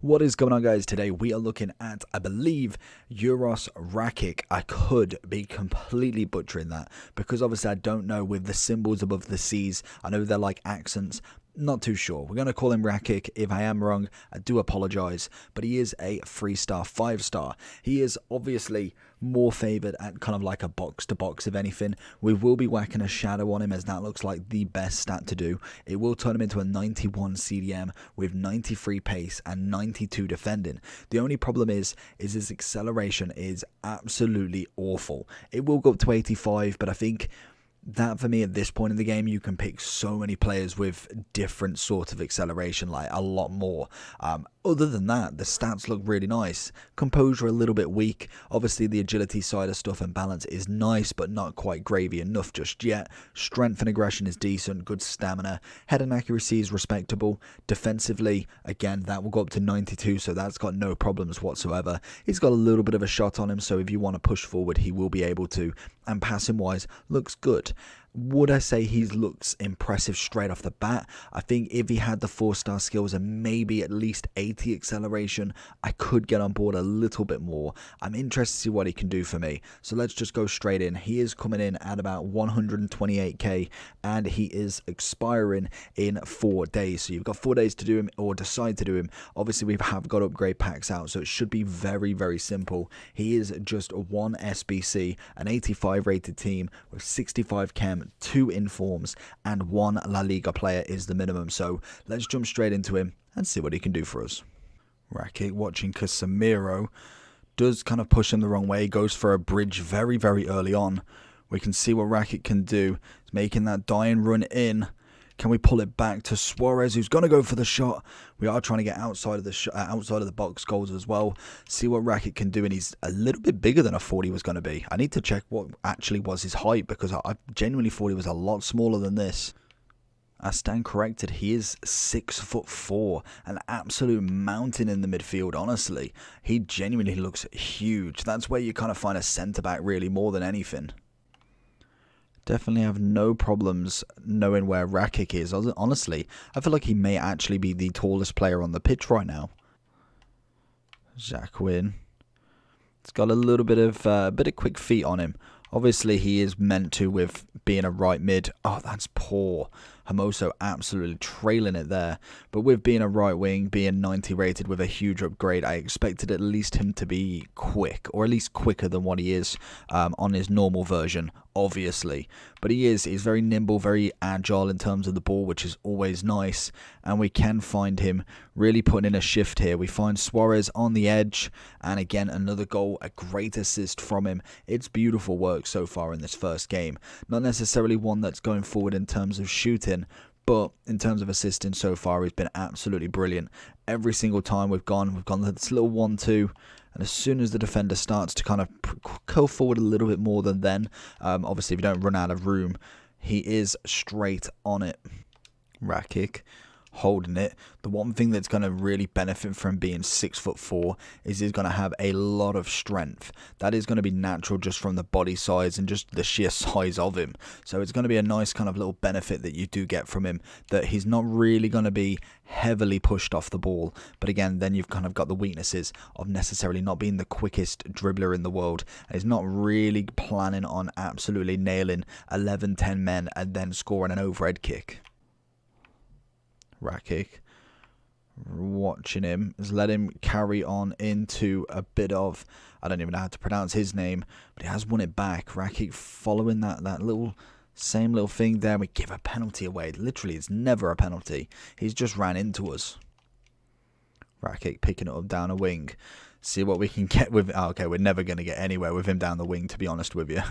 What is going on, guys? Today we are looking at, I believe, Racic. I could be completely butchering that because obviously I don't know with the symbols above the C's. I know they're like accents. Not too sure. We're going to call him Racket. If I am wrong, I do apologize. But he is a 3-star, 5-star. He is obviously more favored at kind of like a box-to-box, if anything. We will be whacking a shadow on him as that looks like the best stat to do. It will turn him into a 91 CDM with 93 pace and 92 defending. The only problem is his acceleration is absolutely awful. It will go up to 85, but I think that for me at this point in the game, you can pick so many players with different sort of acceleration, like a lot more. Other than that, the stats look really nice. Composure a little bit weak. Obviously the agility side of stuff and balance is nice, but not quite gravy enough just yet. Strength and aggression is decent. Good stamina. Head and accuracy is respectable. Defensively, again, that will go up to 92, so that's got no problems whatsoever. He's got a little bit of a shot on him, so if you want to push forward, he will be able to. And passing wise, looks good. Would I say he looks impressive straight off the bat? I think if he had the 4-star skills and maybe at least 80 acceleration, I could get on board a little bit more. I'm interested to see what he can do for me. So let's just go straight in. He is coming in at about 128k and he is expiring in 4 days. So you've got 4 days to do him or decide to do him. Obviously we have got upgrade packs out, so it should be very, very simple. He is just 1 SBC, an 85 rated team with 65 chem, 2 informs, and 1 La Liga player is the minimum. So let's jump straight into him and see what he can do for us. Racket watching Casemiro does kind of push him the wrong way, goes for a bridge very, very early on. We can see what Racket can do. He's making that dying run in. Can we pull it back to Suarez, who's going to go for the shot? We are trying to get outside of the outside of the box goals as well. See what Racket can do, and he's a little bit bigger than I thought he was going to be. I need to check what actually was his height because I genuinely thought he was a lot smaller than this. I stand corrected. He is 6'4", an absolute mountain in the midfield. Honestly, he genuinely looks huge. That's where you kind of find a centre back really more than anything. Definitely have no problems knowing where Racic is. Honestly, I feel like he may actually be the tallest player on the pitch right now. Jacquin. It's got a little bit of quick feet on him. Obviously, he is meant to with being a right mid. Oh, that's poor. Hermoso absolutely trailing it there. But with being a right wing, being 90 rated with a huge upgrade, I expected at least him to be quick, or at least quicker than what he is on his normal version, obviously. But he's very nimble, very agile in terms of the ball, which is always nice. And we can find him really putting in a shift here. We find Suarez on the edge, and again, another goal, a great assist from him. It's beautiful work so far in this first game. Not necessarily one that's going forward in terms of shooting, but in terms of assisting so far, he's been absolutely brilliant. Every single time we've gone this little 1-2, and as soon as the defender starts to kind of go forward a little bit more than then, obviously if you don't run out of room, he is straight on it. Racic holding it. The one thing that's going to really benefit from being 6'4" is he's going to have a lot of strength. That is going to be natural just from the body size and just the sheer size of him. So it's going to be a nice kind of little benefit that you do get from him, that he's not really going to be heavily pushed off the ball. But again, then you've kind of got the weaknesses of necessarily not being the quickest dribbler in the world. And he's not really planning on absolutely nailing 11-10 men and then scoring an overhead kick. Racic watching him, has let him carry on into a bit of, I don't even know how to pronounce his name, but he has won it back. Racic following that same little thing there. We give a penalty away. Literally, it's never a penalty. He's just ran into us. Racic picking it up down a wing. See what we can get with. Oh, okay, we're never going to get anywhere with him down the wing, to be honest with you.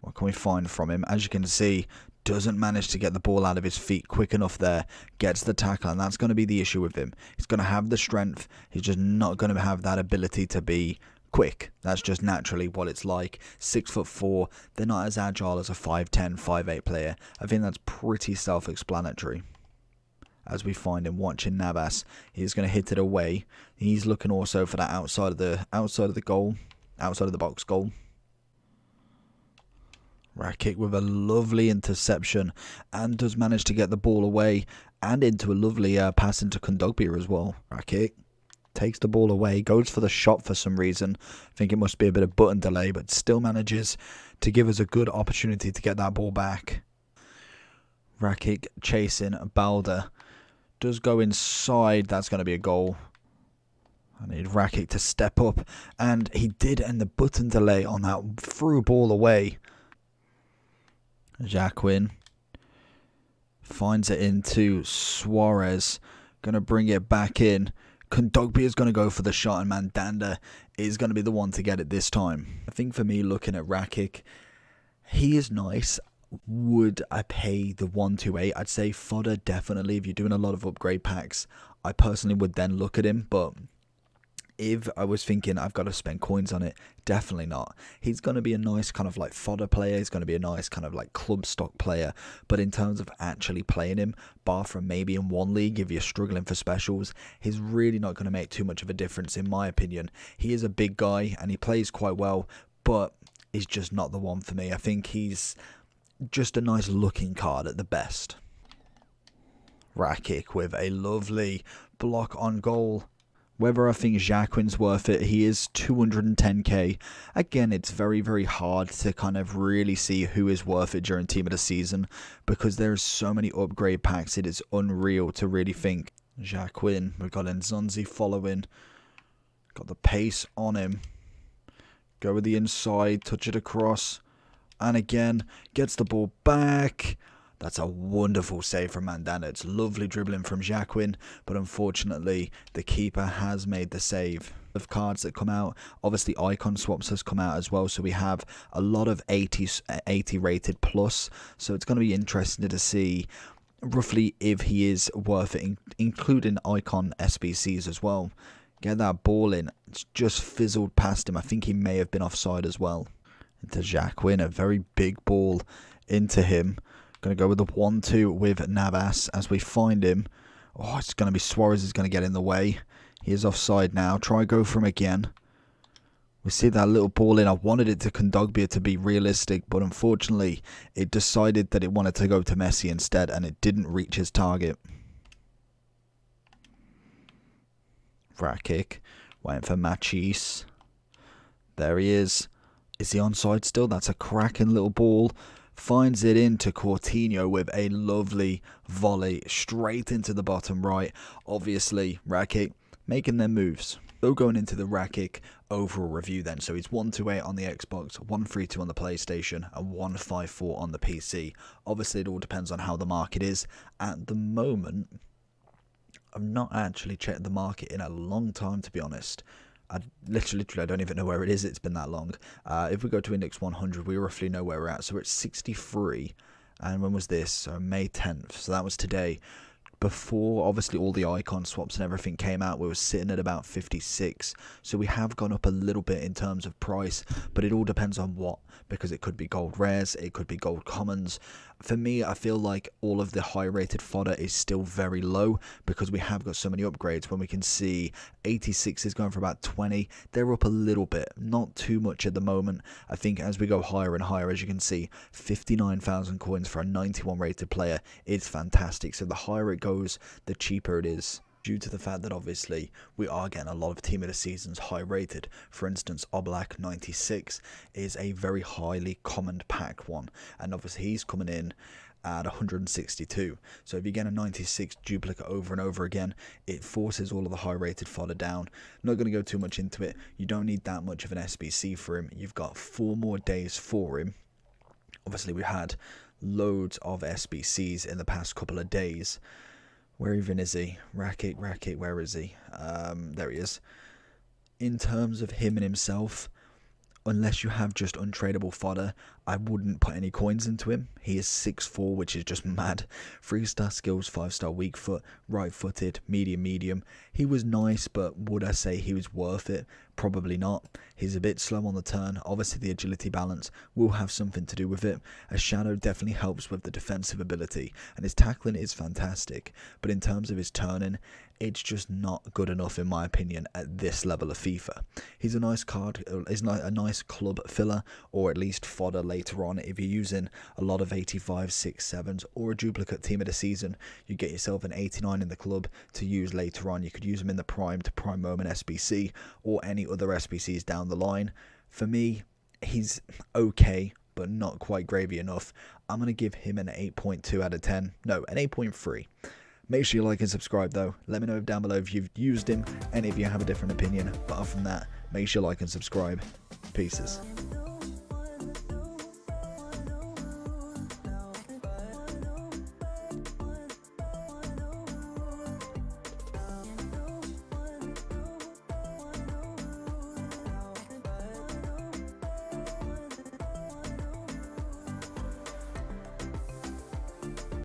What can we find from him? As you can see, doesn't manage to get the ball out of his feet quick enough there. Gets the tackle, and that's going to be the issue with him. He's going to have the strength. He's just not going to have that ability to be quick. That's just naturally what it's like. 6'4". They're not as agile as a 5'10", 5'8" player. I think that's pretty self-explanatory. As we find him watching Navas, he's going to hit it away. He's looking also for that outside of the goal, outside of the box goal. Racket with a lovely interception and does manage to get the ball away and into a lovely pass into Kondogbia as well. Racket takes the ball away, goes for the shot for some reason. I think it must be a bit of button delay, but still manages to give us a good opportunity to get that ball back. Racket chasing Balder. Does go inside. That's going to be a goal. I need Racket to step up, and he did end the button delay on that through ball away. Jacquin finds it into Suarez. Going to bring it back in. Kondogbia is going to go for the shot, and Mandanda is going to be the one to get it this time. I think for me, looking at Rakic, he is nice. Would I pay the 128? I'd say fodder, definitely. If you're doing a lot of upgrade packs, I personally would then look at him. But if I was thinking I've got to spend coins on it, definitely not. He's going to be a nice kind of like fodder player. He's going to be a nice kind of like club stock player. But in terms of actually playing him, bar from maybe in one league, if you're struggling for specials, he's really not going to make too much of a difference in my opinion. He is a big guy and he plays quite well, but he's just not the one for me. I think he's just a nice looking card at the best. Rakic with a lovely block on goal. Whether I think Jacquin's worth it, he is 210k. Again, it's very, very hard to kind of really see who is worth it during Team of the Season because there's so many upgrade packs, it is unreal to really think. Jacquin, we've got Nzonzi following. Got the pace on him. Go with the inside, touch it across. And again, gets the ball back. That's a wonderful save from Mandanda. It's lovely dribbling from Jacquin, but unfortunately, the keeper has made the save. Of cards that come out, obviously icon swaps has come out as well, so we have a lot of 80 rated plus, so it's going to be interesting to see roughly if he is worth it, including icon SBCs as well. Get that ball in. It's just fizzled past him. I think he may have been offside as well. Into Jacquin, a very big ball into him. Going to go with the 1-2 with Navas as we find him. Oh, it's going to be Suarez is going to get in the way. He is offside now. Try go for him again. We see that little ball in. I wanted it to Kondogbia to be realistic, but unfortunately, it decided that it wanted to go to Messi instead, and it didn't reach his target. Rakic waiting for Machis. There he is. Is he onside still? That's a cracking little ball. Finds it into Coutinho with a lovely volley straight into the bottom right. Obviously, Rakic making their moves. So going into the Rakic overall review then. So he's 128 on the Xbox, 132 on the PlayStation, and 154 on the PC. Obviously, it all depends on how the market is. At the moment, I've not actually checked the market in a long time, to be honest. I literally don't even know where it is. It's been that long. If we go to index 100, we roughly know where we're at. So we're at 63. And when was this? So May 10th. So that was today. Before, obviously, all the icon swaps and everything came out, we were sitting at about 56. So we have gone up a little bit in terms of price. But it all depends on what. Because it could be gold rares. It could be gold commons. For me, I feel like all of the high-rated fodder is still very low because we have got so many upgrades. When we can see 86 is going for about 20, they're up a little bit, not too much at the moment. I think as we go higher and higher, as you can see, 59,000 coins for a 91 rated player is fantastic. So the higher it goes, the cheaper it is. Due to the fact that obviously we are getting a lot of Team of the Seasons high rated. For instance, Oblak 96 is a very highly common pack one, and obviously he's coming in at 162. So if you get a 96 duplicate over and over again, it forces all of the high rated fodder down. I'm not going to go too much into it. You don't need that much of an SBC for him. You've got 4 more days for him. Obviously we had loads of SBCs in the past couple of days. Where even is he? Racket, where is he? There he is. In terms of him and himself, unless you have just untradeable fodder, I wouldn't put any coins into him. He is 6'4", which is just mad. 3-star skills, 5-star weak foot, right-footed, medium. He was nice, but would I say he was worth it? Probably not. He's a bit slow on the turn. Obviously, the agility balance will have something to do with it. A shadow definitely helps with the defensive ability, and his tackling is fantastic. But in terms of his turning, it's just not good enough, in my opinion, at this level of FIFA. He's a nice card. He's a nice club filler, or at least fodder later on. If you're using a lot of 85, 6, 7s or a duplicate team of the season, you get yourself an 89 in the club to use later on. You could use them in the prime to prime moment SBC or any other SBCs down the line. For me, he's okay, but not quite gravy enough. I'm going to give him an 8.2 out of 10. No, an 8.3. Make sure you like and subscribe though. Let me know down below if you've used him and if you have a different opinion. But other than that, make sure you like and subscribe. Pieces.